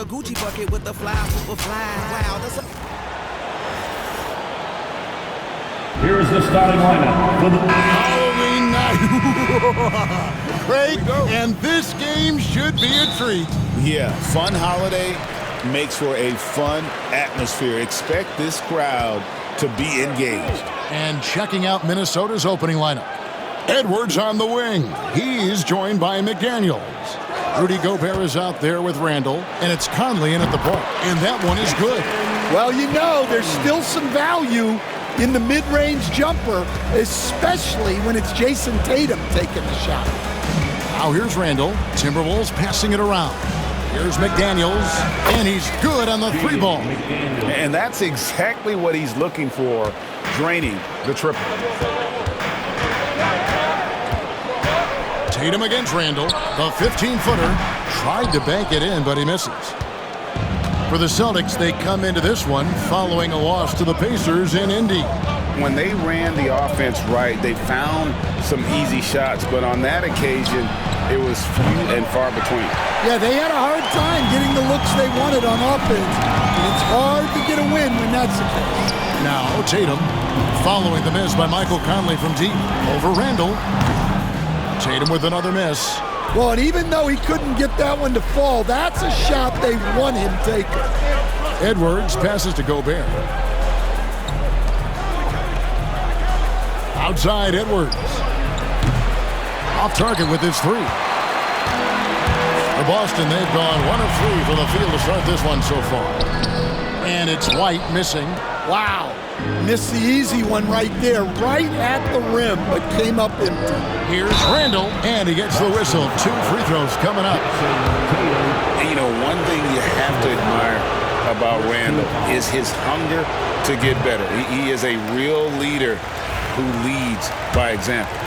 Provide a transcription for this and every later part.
a Gucci bucket with the fly, super fly. Wow, that's a... Here is the starting lineup for the Halloween night. Great, and this game should be a treat. Yeah, fun holiday makes for a fun atmosphere. Expect this crowd to be engaged. And checking out Minnesota's opening lineup. Edwards on the wing. He's joined by McDaniels. Rudy Gobert is out there with Randall, and it's Conley in at the ball. And that one is good. Well, you know, there's still some value in the mid-range jumper, especially when it's Jason Tatum taking the shot. Now here's Randall. Timberwolves passing it around. Here's McDaniels, and he's good on the three ball. And that's exactly what he's looking for, draining the triple. Tatum against Randall. The 15-footer tried to bank it in, but he misses. For the Celtics, they come into this one following a loss to the Pacers in Indy. When they ran the offense right, they found some easy shots, but on that occasion, it was few and far between. Yeah, they had a hard time getting the looks they wanted on offense. And it's hard to get a win when that's the case. Now Tatum following the miss by Michael Conley from deep over Randall. Tatum with another miss. Well, and even though he couldn't get that one to fall, that's a shot they want him taking. Edwards passes to Gobert. Outside Edwards. Off target with his three. For Boston, they've gone 1 of 3 from the field to start this one so far. And it's White missing. Wow. Missed the easy one right there, right at the rim, but came up empty. Here's Randall, and he gets the whistle. 2 free throws coming up. And you know, one thing you have to admire about Randall is his hunger to get better. He is a real leader who leads by example.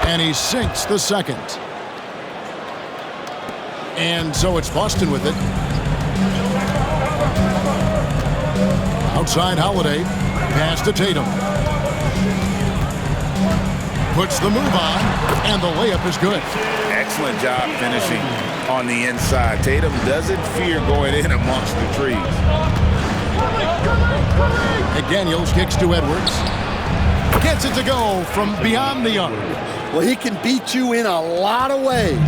And he sinks the second. And so it's Boston with it. Outside Holiday. Pass to Tatum. Puts the move on, and the layup is good. Excellent job finishing on the inside. Tatum doesn't fear going in amongst the trees. McDaniels kicks to Edwards. Gets it to go from beyond the arc. Well, he can beat you in a lot of ways.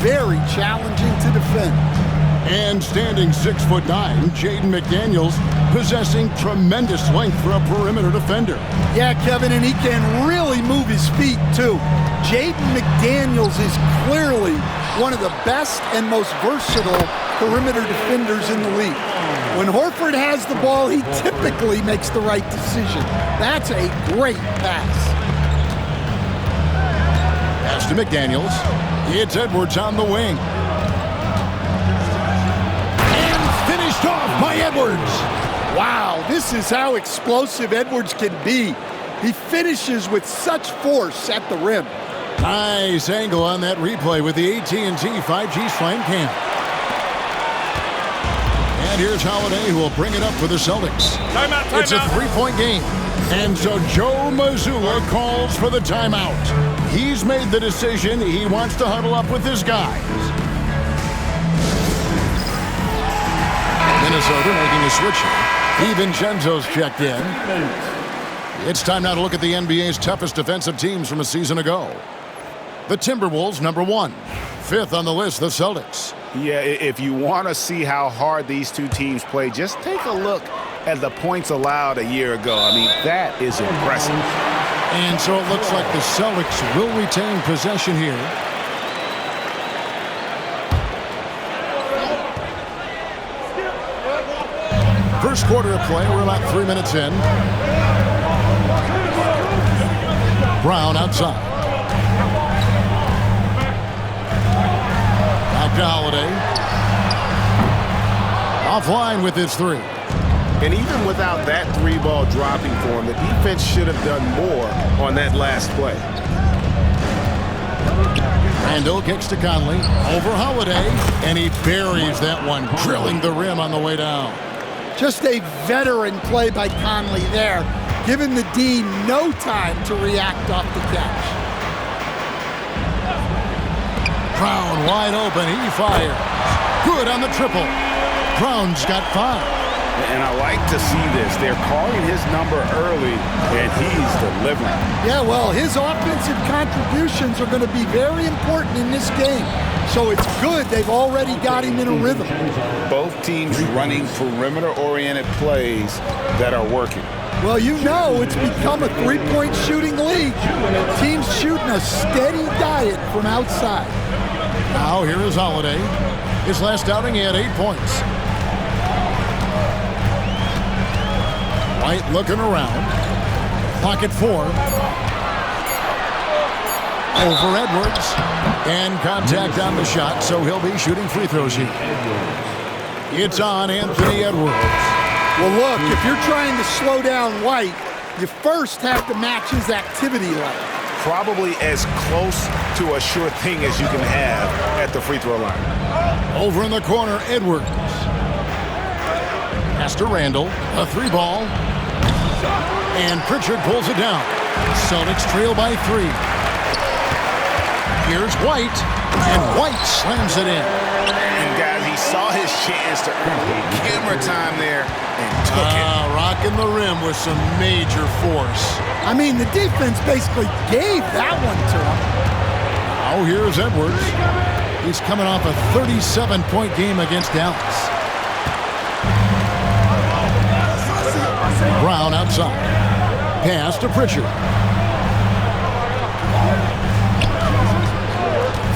Very challenging to defend. And standing 6'9", Jaden McDaniels possessing tremendous length for a perimeter defender. Yeah, Kevin, and he can really move his feet, too. Jaden McDaniels is clearly one of the best and most versatile perimeter defenders in the league. When Horford has the ball, he typically makes the right decision. That's a great pass. Pass to McDaniels. It's Edwards on the wing. And finished off by Edwards. Wow, this is how explosive Edwards can be. He finishes with such force at the rim. Nice angle on that replay with the AT&T 5G Slam Cam. And here's Holiday, who will bring it up for the Celtics. timeout. It's a 3-point game. And so Joe Mazzulla calls for the timeout. He's made the decision. He wants to huddle up with his guys. Minnesota making a switch here. DiVincenzo's checked in. It's time now to look at the NBA's toughest defensive teams from a season ago. The Timberwolves, number 1. 5th on the list, the Celtics. Yeah, if you want to see how hard these two teams play, just take a look at the points allowed a year ago. I mean, that is impressive. And so it looks like the Celtics will retain possession here. First quarter of play, we're about 3 minutes in. Brown outside. Back to Holiday. Offline with his three. And even without that 3-ball dropping for him, the defense should have done more on that last play. Randall kicks to Conley. Over Holiday. And he buries that one, drilling the rim on the way down. Just a veteran play by Conley there, giving the D no time to react off the catch. wide open. He fires. Good on the triple. Brown's got 5. And I like to see this. They're calling his number early, and he's delivering. Yeah, well, his offensive contributions are going to be very important in this game. So it's good they've already got him in a rhythm. Both teams running perimeter-oriented plays that are working. Well, you know it's become a three-point shooting league. Teams shooting a steady diet from outside. Now here is Holiday. His last outing, he had 8 points. White looking around. Pocket 4. Over Edwards. And contact on the shot, so he'll be shooting free throws here. It's on Anthony Edwards. Well, look, if you're trying to slow down White, you first have to match his activity level. Probably as close to a sure thing as you can have at the free throw line. Over in the corner, Edwards. Pass to Randall. A 3-ball. And Pritchard pulls it down. Celtics trail by 3. Here's White. And White slams it in. And guys, he saw his chance to earn a little camera time there and took it. Rocking the rim with some major force. I mean, the defense basically gave that one to him. Now here's Edwards. He's coming off a 37-point game against Dallas. Brown outside. Pass to Pritchard.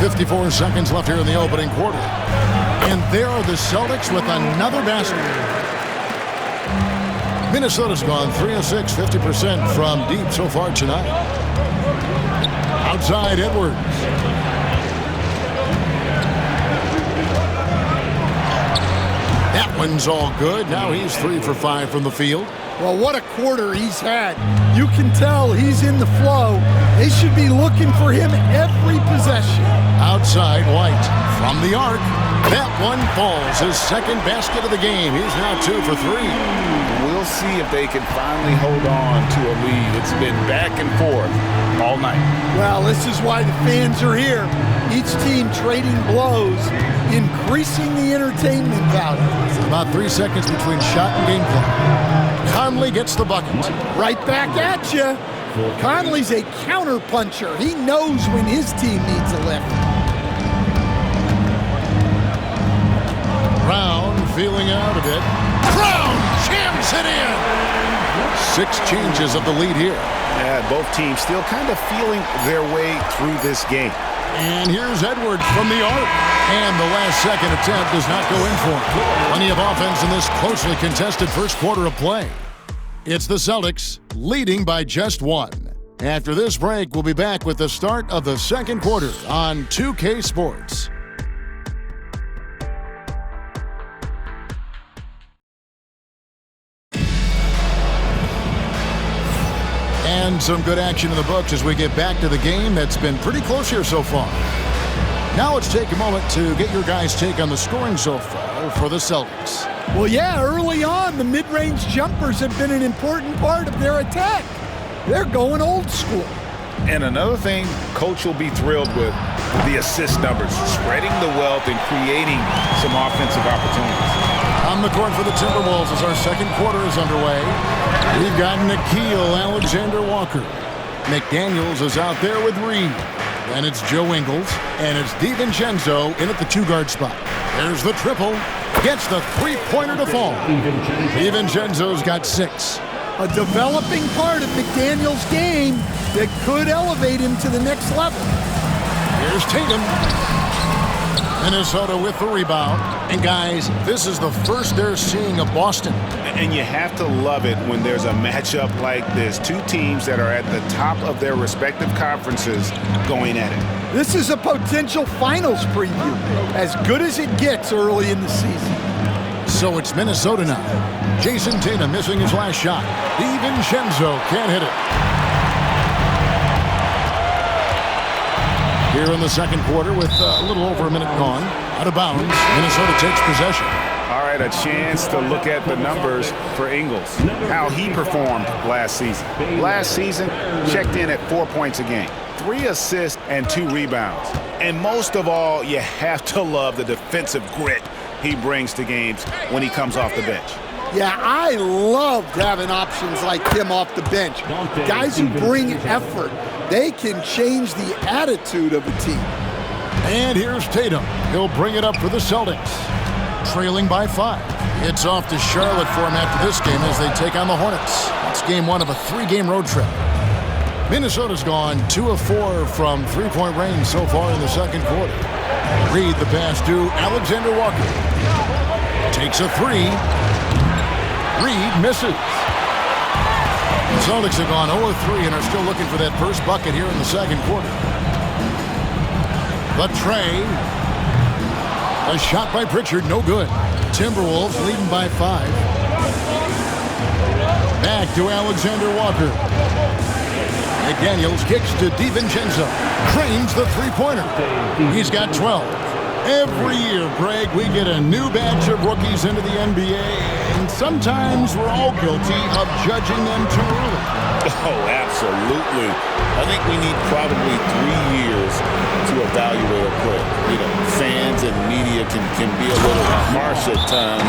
54 seconds left here in the opening quarter. And there are the Celtics with another basket. Minnesota's gone 3 of 6, 50% from deep so far tonight. Outside Edwards. That one's all good. Now he's 3 for 5 from the field. Well, what a quarter he's had. You can tell he's in the flow. They should be looking for him every possession. Outside White from the arc. That one falls. His second basket of the game. He's now 2 for 3. We'll see if they can finally hold on to a lead. It's been back and forth all night. Well, this is why the fans are here. Each team trading blows, increasing the entertainment value. About 3 seconds between shot and game clock. Conley gets the bucket. Right back at you. Conley's a counter puncher. He knows when his team needs a lift. Brown feeling out a bit. Brown jams it in. 6 changes of the lead here. Yeah, both teams still kind of feeling their way through this game. And here's Edwards from the arc. And the last second attempt does not go in for him. Plenty of offense in this closely contested first quarter of play. It's the Celtics leading by just 1. After this break, we'll be back with the start of the second quarter on 2K Sports. And some good action in the books as we get back to the game that's been pretty close here so far. Now let's take a moment to get your guys' take on the scoring so far for the Celtics. Well, yeah, early on, the mid-range jumpers have been an important part of their attack. They're going old school. And another thing Coach will be thrilled with the assist numbers, spreading the wealth and creating some offensive opportunities. On the court for the Timberwolves as our second quarter is underway. We've got Nickeil Alexander-Walker. McDaniels is out there with Reed. Then it's Joe Ingles, and it's DiVincenzo in at the 2-guard spot. There's the triple. Gets the 3-pointer to fall. DiVincenzo's got 6. A developing part of McDaniels' game that could elevate him to the next level. Here's Tatum. Minnesota with the rebound. And guys, this is the first they're seeing of Boston. And you have to love it when there's a matchup like this. 2 teams that are at the top of their respective conferences going at it. This is a potential finals preview, as good as it gets early in the season. So it's Minnesota now. Jason Tatum missing his last shot. DiVincenzo can't hit it. Here in the second quarter with a little over a minute gone. Out of bounds, Minnesota takes possession. All right, a chance to look at the numbers for Ingles, how he performed last season. Last season, checked in at 4 points a game, 3 assists and 2 rebounds. And most of all, you have to love the defensive grit he brings to games when he comes off the bench. Yeah, I loved having options like him off the bench. Guys who bring effort. They can change the attitude of a team. And here's Tatum. He'll bring it up for the Celtics. Trailing by 5. It's off to Charlotte for him after this game as they take on the Hornets. It's game 1 of a 3-game road trip. Minnesota's gone 2 of 4 from three-point range so far in the second quarter. Reed the pass to Alexander Walker. Takes a 3. Reed misses. The Celtics have gone 0 of 3 and are still looking for that first bucket here in the second quarter. The tray. A shot by Pritchard, no good. Timberwolves leading by 5. Back to Alexander Walker. McDaniels kicks to DiVincenzo. Cranes the three-pointer. He's got 12. Every year, Greg, we get a new batch of rookies into the NBA, and sometimes we're all guilty of judging them too early. Oh, absolutely. I think we need probably 3 years to evaluate a player. You know, fans and media can be a little harsh at times,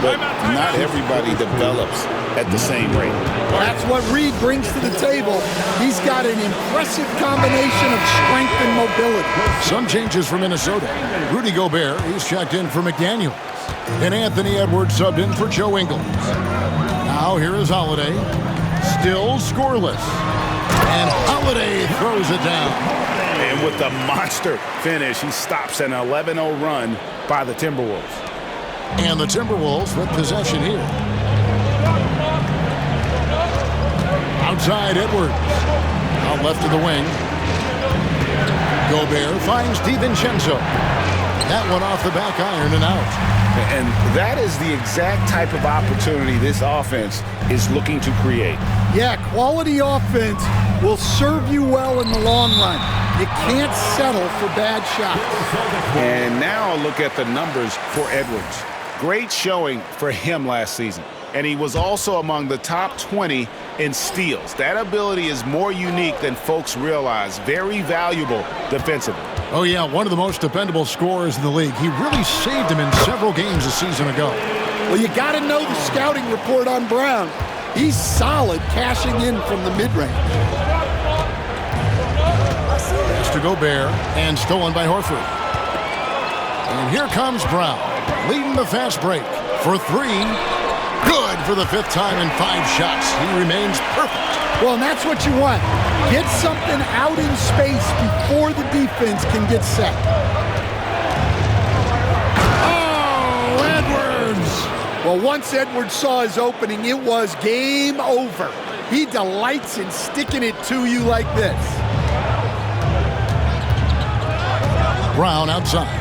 but not everybody develops at the same rate. That's what Reed brings to the table. He's got an impressive combination of strength and mobility. Some changes for Minnesota. Rudy Gobert, he's checked in for McDaniels. And Anthony Edwards subbed in for Joe Ingles. Now here is Holiday. Still scoreless. And Holiday throws it down. And with the monster finish, he stops an 11-0 run by the Timberwolves. And the Timberwolves with possession here. Outside Edwards. Out left to the wing. Gobert finds DiVincenzo. That one off the back iron and out. And that is the exact type of opportunity this offense is looking to create. Yeah, quality offense will serve you well in the long run. You can't settle for bad shots. And now look at the numbers for Edwards. Great showing for him last season. And he was also among the top 20 in steals. That ability is more unique than folks realize. Very valuable defensively. Oh, yeah, one of the most dependable scorers in the league. He really saved him in several games a season ago. Well, you got to know the scouting report on Brown. He's solid cashing in from the mid-range. Pass to Gobert and stolen by Horford. And here comes Brown, leading the fast break for 3. Good for the 5th time in 5 shots. He remains perfect. Well, and that's what you want. Get something out in space before the defense can get set. Oh, Edwards! Well, once Edwards saw his opening, it was game over. He delights in sticking it to you like this. Brown outside.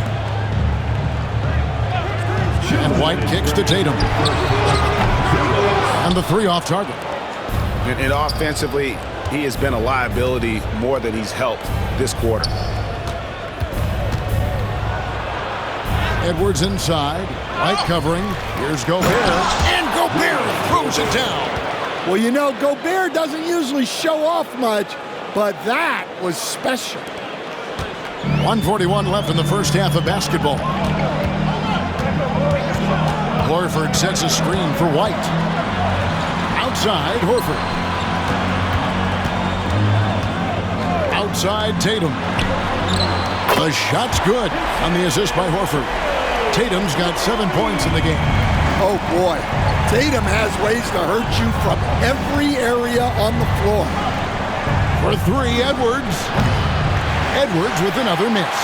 And White kicks to Tatum. And the 3 off target. And offensively, he has been a liability more than he's helped this quarter. Edwards inside. White covering. Here's Gobert. And Gobert throws it down. Well, you know, Gobert doesn't usually show off much, but that was special. 1:41 left in the first half of basketball. Horford sets a screen for White. Outside, Horford. Outside, Tatum. The shot's good on the assist by Horford. Tatum's got 7 points in the game. Oh, boy. Tatum has ways to hurt you from every area on the floor. For 3, Edwards. Edwards with another miss.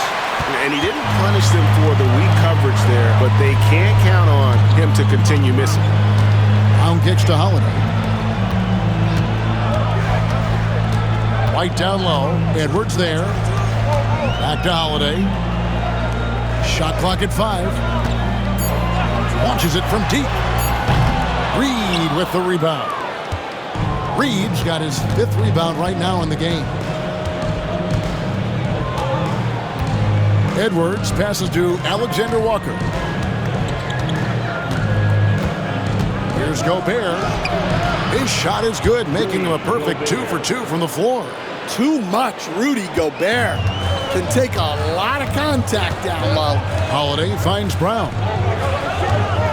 And he didn't punish them for the weak coverage there, but they can't count on him to continue missing. Brown kicks to Holiday. White down low. Edwards there. Back to Holiday. Shot clock at 5. Launches it from deep. Reed with the rebound. Reed's got his 5th rebound right now in the game. Edwards passes to Alexander Walker. Here's Gobert. His shot is good, making him a perfect 2 for 2 from the floor. Too much Rudy Gobert. can take a lot of contact down low. Holiday finds Brown.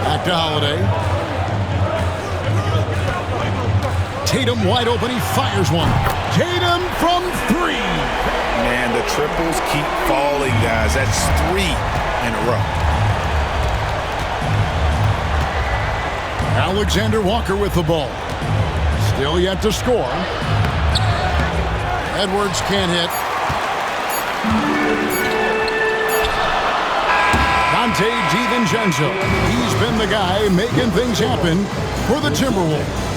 Back to Holiday. Tatum wide open. He fires one. Tatum from 3. Man, the triples keep falling, guys. That's 3 in a row. Alexander Walker with the ball. Still yet to score. Edwards can't hit. Dante DiVincenzo. He's been the guy making things happen for the Timberwolves.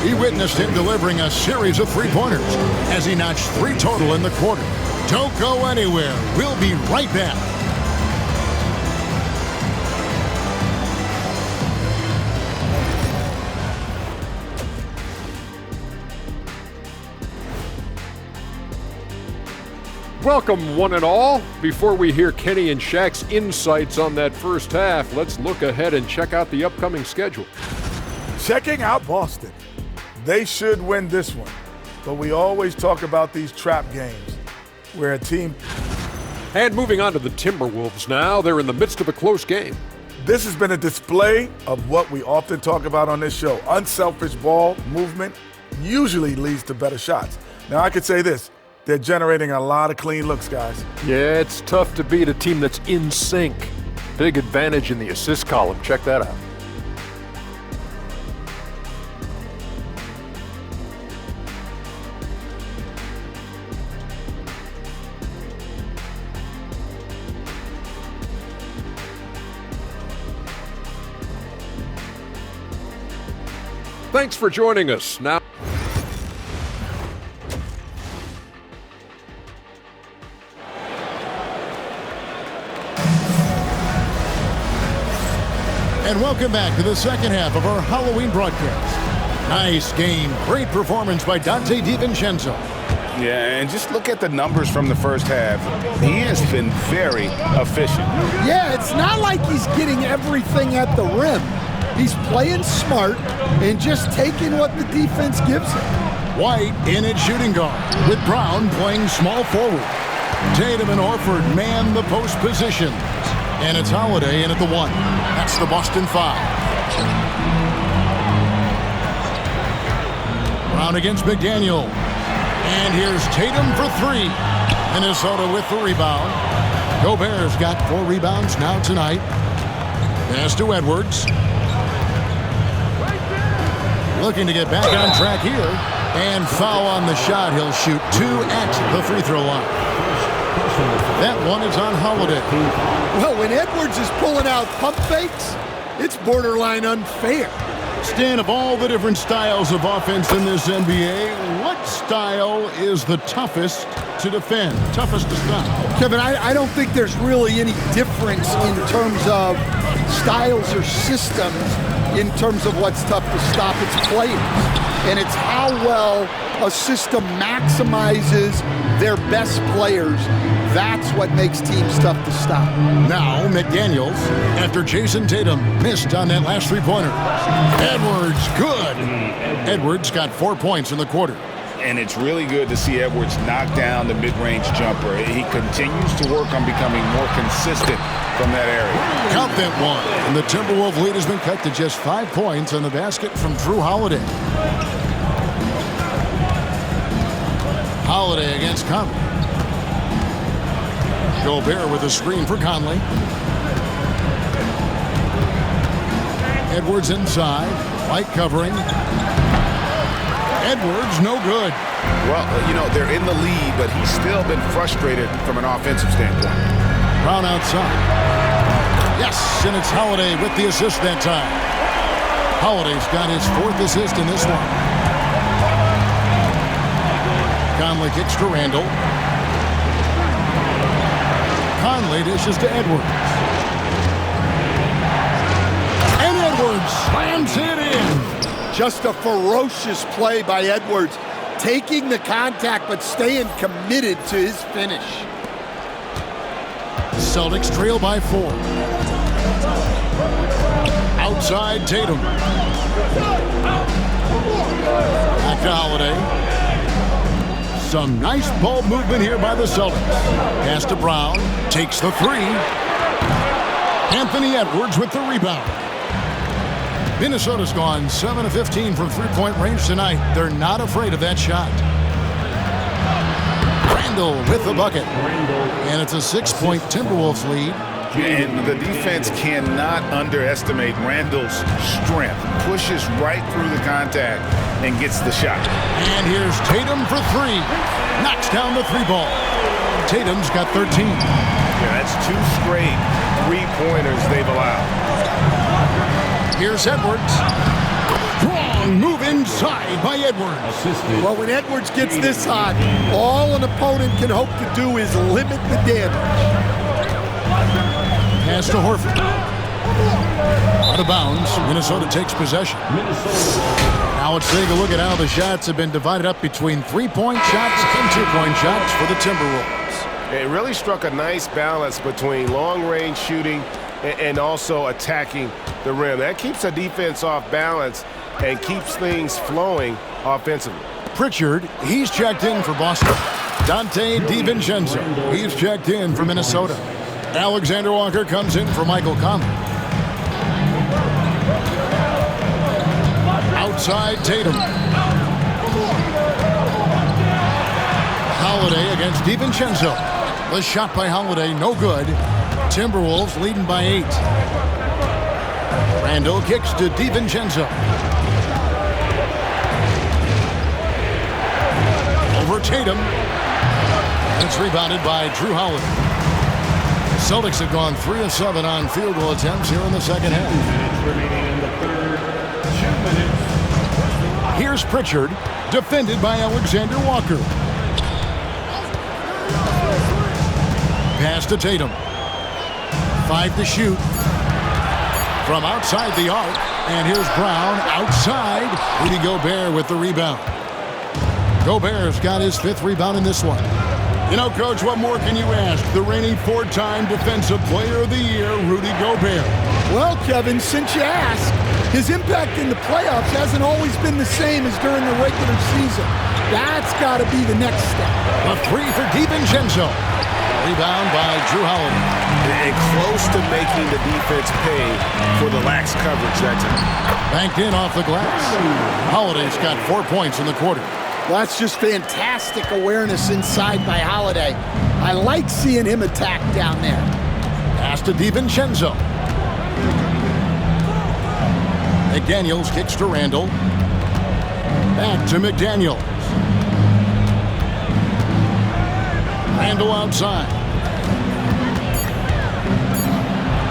He witnessed him delivering a series of three-pointers as he notched 3 total in the quarter. Don't go anywhere. We'll be right back. Welcome, one and all. Before we hear Kenny and Shaq's insights on that first half, let's look ahead and check out the upcoming schedule. Checking out Boston. They should win this one. But we always talk about these trap games where a team... And moving on to the Timberwolves now. They're in the midst of a close game. This has been a display of what we often talk about on this show. Unselfish ball movement usually leads to better shots. Now, I could say this. They're generating a lot of clean looks, guys. Yeah, it's tough to beat a team that's in sync. Big advantage in the assist column. Check that out. Thanks for joining us. Now, And welcome back to the second half of our Halloween broadcast. Nice game. Great performance by Dante DiVincenzo. Yeah, and just look at the numbers from the first half. He has been very efficient. Yeah, it's not like he's getting everything at the rim. He's playing smart and just taking what the defense gives him. White in at shooting guard, with Brown playing small forward. Tatum and Horford man the post positions. And it's Holiday in at the 1. That's the Boston 5. Brown against McDaniel. And here's Tatum for 3. Minnesota with the rebound. Gobert's got 4 rebounds now tonight. Pass to Edwards. Looking to get back on track here. And foul on the shot. He'll shoot 2 at the free throw line. That one is on Holiday. Well, when Edwards is pulling out pump fakes, it's borderline unfair. Stan, of all the different styles of offense in this NBA, what style is the toughest to defend, toughest to stop? Kevin, I don't think there's really any difference in terms of styles or systems in terms of what's tough to stop. It's players. And it's how well a system maximizes their best players. That's what makes teams tough to stop. Now, McDaniels, after Jason Tatum missed on that last three-pointer. Edwards, good. Edwards got 4 points in the quarter. And it's really good to see Edwards knock down the mid-range jumper. He continues to work on becoming more consistent from that area. Count that one. And the Timberwolves lead has been cut to just 5 points on the basket from Drew Holiday. Holiday against Conley. Gobert with a screen for Conley. Edwards inside. White covering. Edwards, no good. Well, you know, they're in the lead, but he's still been frustrated from an offensive standpoint. Brown outside. Yes, and it's Holiday with the assist that time. Holiday's got his 4th assist in this one. Conley kicks to Randall. Conley dishes to Edwards. And Edwards slams it in. Just a ferocious play by Edwards, taking the contact but staying committed to his finish. Celtics trail by 4. Outside Tatum. Back to Holiday. Some nice ball movement here by the Celtics. Pass to Brown. Takes the three. Anthony Edwards with the rebound. Minnesota's gone 7 of 15 from three-point range tonight. They're not afraid of that shot. Randall with the bucket. And it's a 6-point Timberwolves lead. And the defense cannot underestimate Randall's strength. Pushes right through the contact and gets the shot. And here's Tatum for three. Knocks down the three ball. Tatum's got 13. Yeah, that's 2 straight three-pointers they've allowed. Here's Edwards. Strong move inside by Edwards. Well, when Edwards gets this hot, all an opponent can hope to do is limit the damage. Pass to Horford. Out of bounds. Minnesota takes possession. Now let's take a look at how the shots have been divided up between three-point shots and two-point shots for the Timberwolves. It really struck a nice balance between long-range shooting and also attacking the rim. That keeps the defense off balance and keeps things flowing offensively. Pritchard, he's checked in for Boston. Dante DiVincenzo, he's checked in for Minnesota. Alexander Walker comes in for Michael Conley. Outside Tatum. Holiday against DiVincenzo. The shot by Holiday, no good. Timberwolves leading by 8. Randall kicks to DiVincenzo. Over Tatum. And it's rebounded by Drew Holiday. Celtics have gone 3 of 7 on field goal attempts here in the second half. remaining in the third. 2 minutes. Here's Pritchard, defended by Alexander Walker. Pass to Tatum. 5 to shoot. From outside the arc. And here's Brown outside. Rudy Gobert with the rebound. Gobert's got his 5th rebound in this one. You know, Coach, what more can you ask? The reigning 4-time Defensive Player of the Year, Rudy Gobert. Well, Kevin, since you asked, his impact in the playoffs hasn't always been the same as during the regular season. That's got to be the next step. A 3 for DiVincenzo. Rebound by Drew Holiday. And close to making the defense pay for the lax coverage that time. Banked in off the glass. Holiday's got 4 points in the quarter. Well, that's just fantastic awareness inside by Holiday. I like seeing him attack down there. Pass to DiVincenzo. McDaniels kicks to Randall. Back to McDaniels. Randall outside.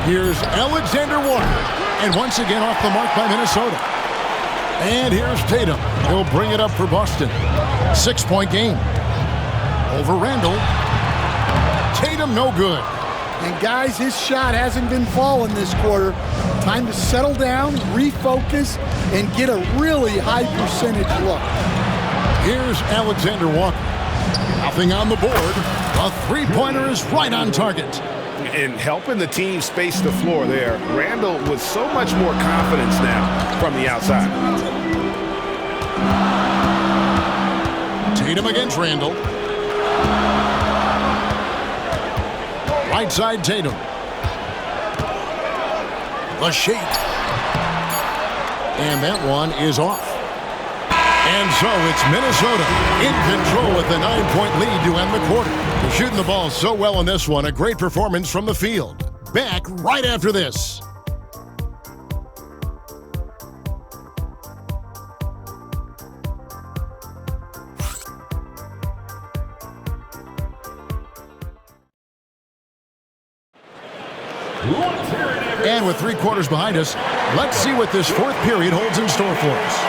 Here's Alexander Walker. And once again off the mark by Minnesota. And here's Tatum. He'll bring it up for Boston. 6-point game. Over Randall. Tatum no good. And guys, his shot hasn't been falling this quarter. Time to settle down, refocus, and get a really high percentage look. Here's Alexander Walker. Nothing on the board. A three-pointer is right on target. And helping the team space the floor there. Randall with so much more confidence now from the outside. Tatum against Randall. Right side Tatum. The shake. And that one is off. And so it's Minnesota in control with the 9-point lead to end the quarter. They're shooting the ball so well in this one. A great performance from the field. Back right after this. And with 3 quarters behind us, let's see what this 4th period holds in store for us.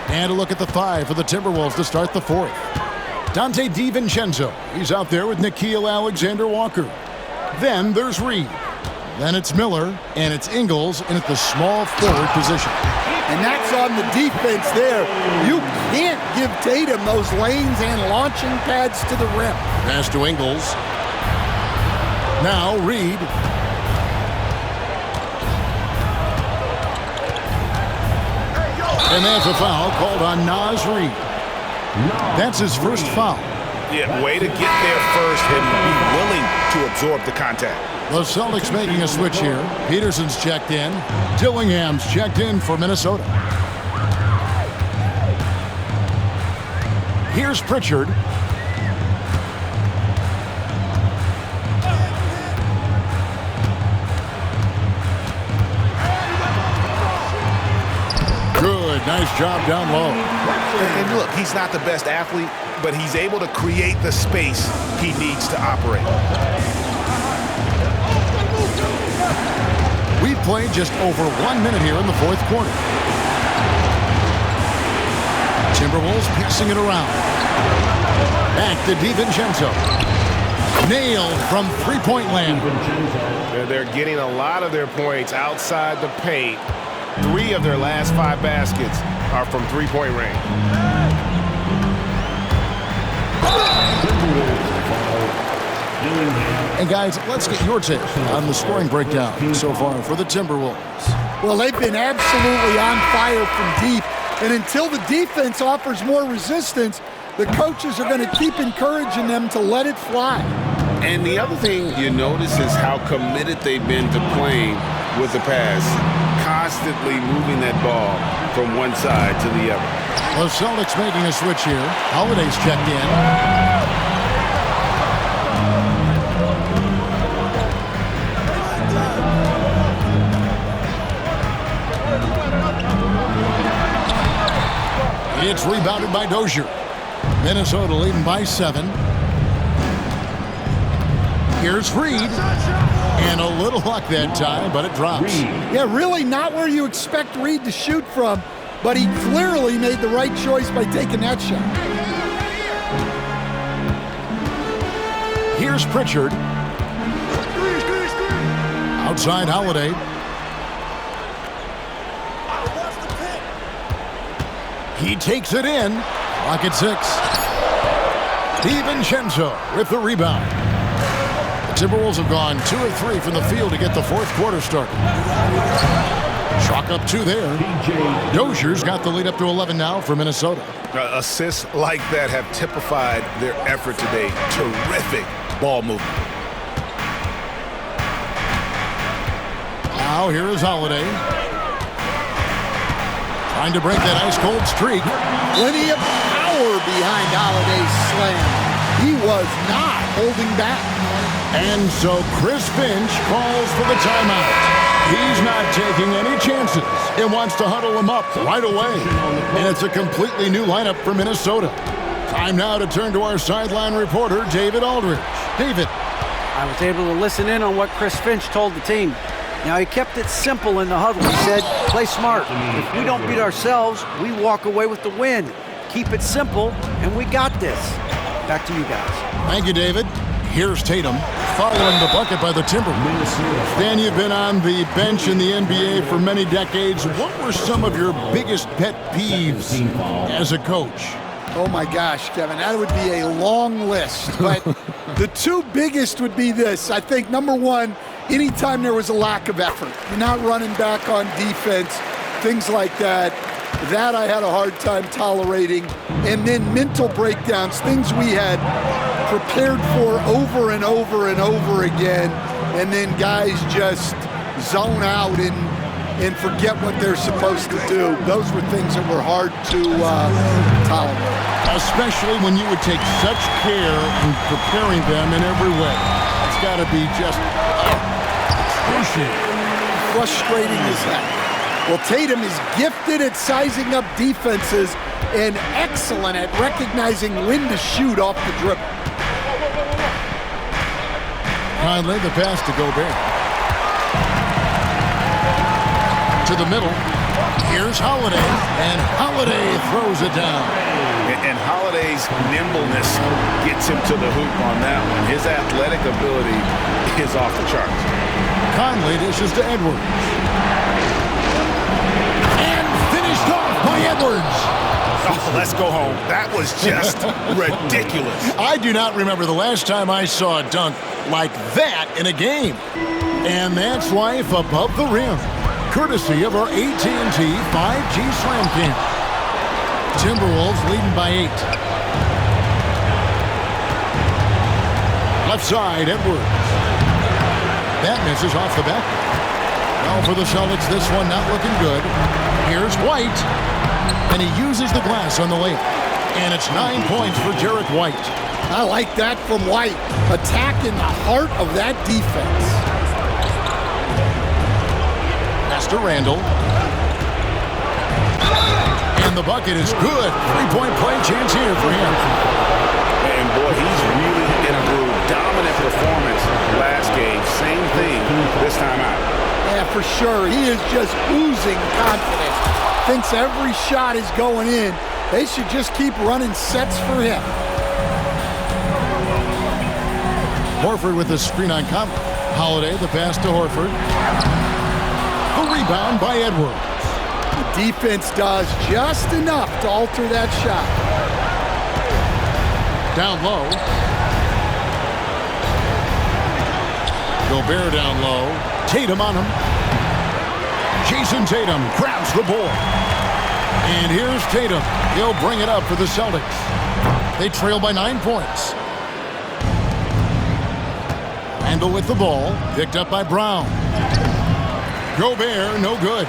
And a look at the 5 for the Timberwolves to start the 4th. Dante DiVincenzo. He's out there with Nickeil Alexander-Walker. Then there's Reed. Then it's Miller, and it's Ingles in at the small forward position. And that's on the defense there. You can't give Tatum those lanes and launching pads to the rim. Pass to Ingles. Now Reed. And that's a foul called on Naz Reid. That's his first foul. Yeah, way to get there first and be willing to absorb the contact. The Celtics making a switch here. Peterson's checked in. Dillingham's checked in for Minnesota. Here's Pritchard. Good, nice job down low. And look, he's not the best athlete, but he's able to create the space he needs to operate. We've played just over 1 minute here in the fourth quarter. Timberwolves passing it around. Back to DiVincenzo. Nailed from three-point land. They're getting a lot of their points outside the paint. 3 of their last 5 baskets are from three-point range. And guys, let's get your take on the scoring breakdown so far for the Timberwolves. Well, they've been absolutely on fire from deep. And until the defense offers more resistance, the coaches are going to keep encouraging them to let it fly. And the other thing you notice is how committed they've been to playing with the pass, constantly moving that ball from one side to the other. The Celtics making a switch here. Holiday's checked in. It's rebounded by Dozier. Minnesota leading by 7. Here's Reid. And a little luck that time, but it drops. Yeah, really not where you expect Reid to shoot from, but he clearly made the right choice by taking that shot. Here's Pritchard. Outside Holiday. He takes it in. Clock at 6. DiVincenzo with the rebound. The Timberwolves have gone 2 of 3 from the field to get the fourth quarter started. Chalk up 2 there. Dozier's got the lead up to 11 now for Minnesota. Assists like that have typified their effort today. Terrific ball movement. Now here is Holiday. Trying to break that ice-cold streak. Plenty of power behind Holiday's slam. He was not holding back. And so Chris Finch calls for the timeout. He's not taking any chances and wants to huddle him up right away. And it's a completely new lineup for Minnesota. Time now to turn to our sideline reporter, David Aldridge. David. I was able to listen in on what Chris Finch told the team. Now, he kept it simple in the huddle. He said, play smart. If we don't beat ourselves, we walk away with the win. Keep it simple, and we got this. Back to you guys. Thank you, David. Here's Tatum, following the bucket by the Timberwolves. Stan, you've been on the bench in the NBA for many decades. What were some of your biggest pet peeves as a coach? Oh my gosh, Kevin, that would be a long list. But the 2 biggest would be this. I think, number 1, anytime there was a lack of effort, you're not running back on defense, things like that. That I had a hard time tolerating. And then mental breakdowns, things we had prepared for over and over and over again, and then guys just zone out and forget what they're supposed to do. Those were things that were hard to tolerate. Especially when you would take such care in preparing them in every way. It's got to be just frustrating as heck. Well, Tatum is gifted at sizing up defenses and excellent at recognizing when to shoot off the dribble. Conley, the pass to Gobert. To the middle. Here's Holiday, and Holiday throws it down. And Holiday's nimbleness gets him to the hoop on that one. His athletic ability is off the charts. Conley dishes to Edwards. And finished off by Edwards. Oh, let's go home. That was just ridiculous. I do not remember the last time I saw a dunk like that in a game. And that's life above the rim. courtesy of our AT&T 5G Slam Cam. Timberwolves leading by 8. Left side, Edwards. That misses off the back. Well, for the Celtics, this one not looking good. Here's White, and he uses the glass on the layup. And it's 9 points for Jarrett White. I like that from White, attacking the heart of that defense. Pass to Randall. And the bucket is good. 3-point play chance here for him. And boy, he's really in a groove. Dominant performance last game. Same thing this time out. Yeah, for sure. He is just oozing confidence. Thinks every shot is going in. They should just keep running sets for him. Horford with the screen on Conley. Holiday, the pass to Horford. The rebound by Edwards. The defense does just enough to alter that shot. Down low. Gobert down low. Tatum on him. Jason Tatum grabs the board. And here's Tatum. He'll bring it up for the Celtics. They trail by 9 points. Randall with the ball. Picked up by Brown. Gobert, no good.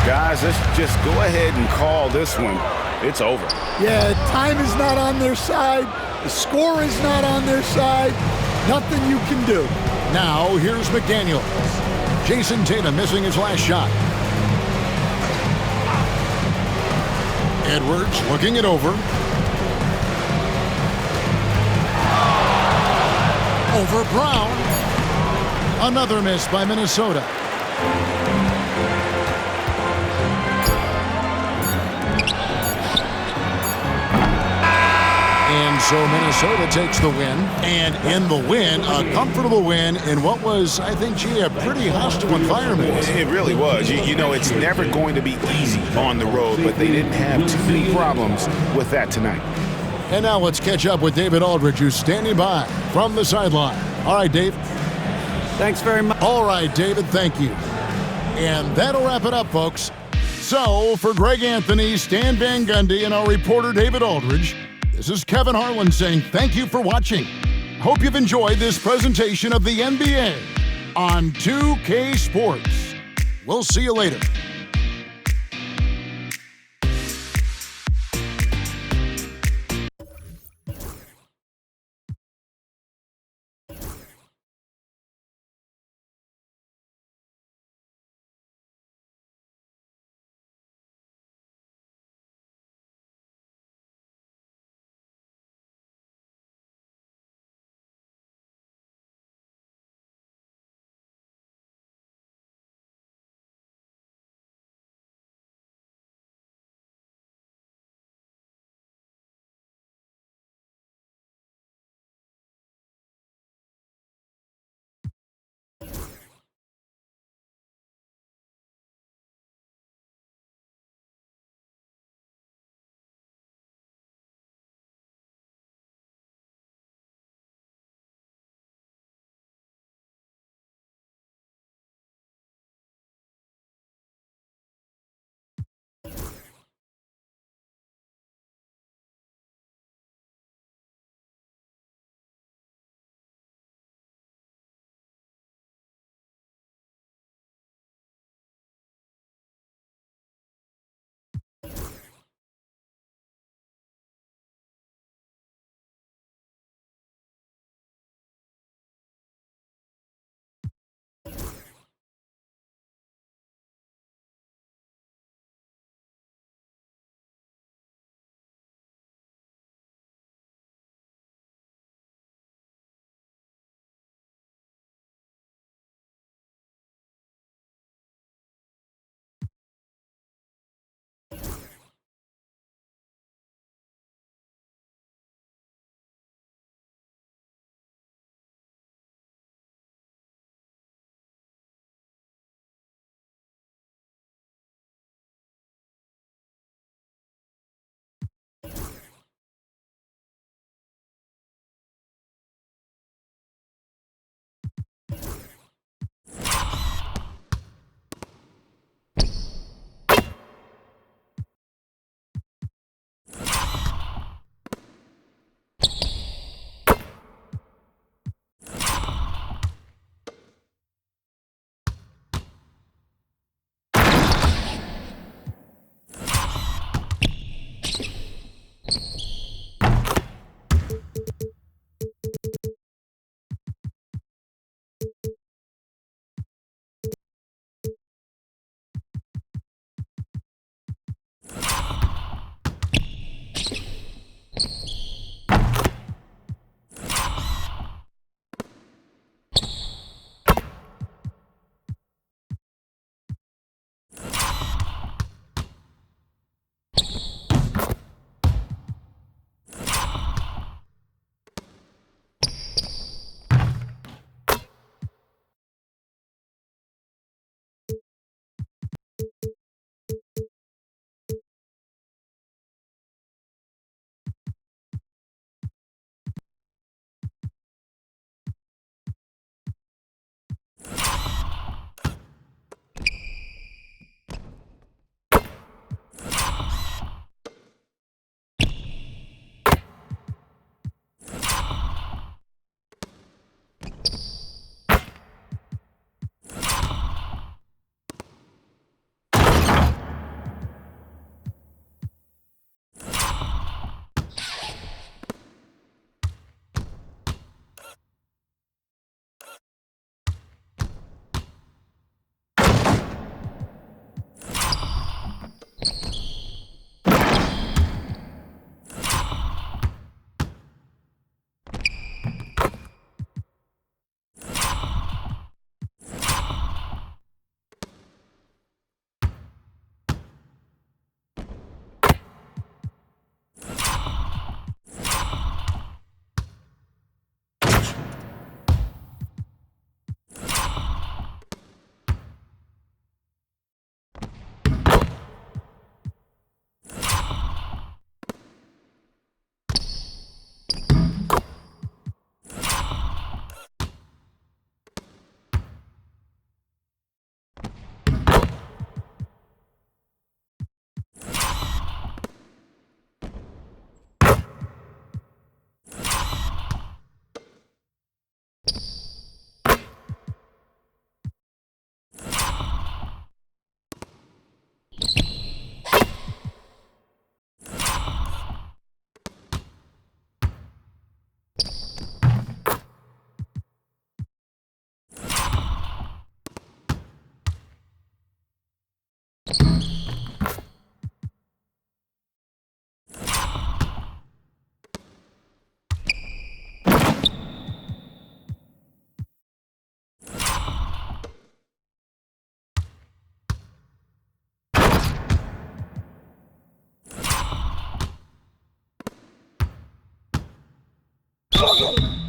Guys, let's just go ahead and call this one. It's over. Yeah, time is not on their side. The score is not on their side. Nothing you can do. Now, here's McDaniels. Jason Tatum missing his last shot. Edwards looking it over. Over Brown. Another miss by Minnesota. And so Minnesota takes the win. And in the win, a comfortable win in what was, I think, a pretty hostile environment. It really was. You know, it's never going to be easy on the road, but they didn't have too many problems with that tonight. And now let's catch up with David Aldridge, who's standing by from the sideline. All right, Dave. Thanks very much. All right, David, thank you. And that'll wrap it up, folks. So, for Greg Anthony, Stan Van Gundy, and our reporter David Aldridge, this is Kevin Harlan saying thank you for watching. Hope you've enjoyed this presentation of the NBA on 2K Sports. We'll see you later. Whoa!